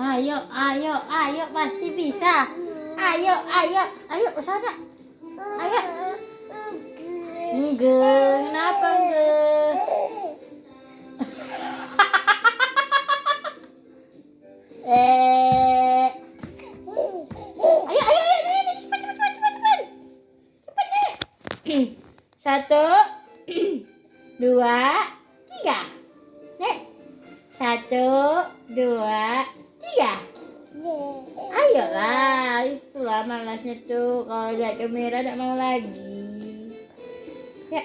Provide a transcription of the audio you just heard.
Ayo, ayo, ayo, pasti bisa. Ayo, ayo, ayo, sana. Ayo. Enggak, kenapa enggak? Ayo, ayo, ayo, ayo, cepat, cepat, cepat, cepat, cepat. Cepat, Nek. 1, 2, 3. Nek. 1, 2, 3. Ayolah, itulah malasnya tuh. Kalau lihat kamera tidak mau lagi. Ya.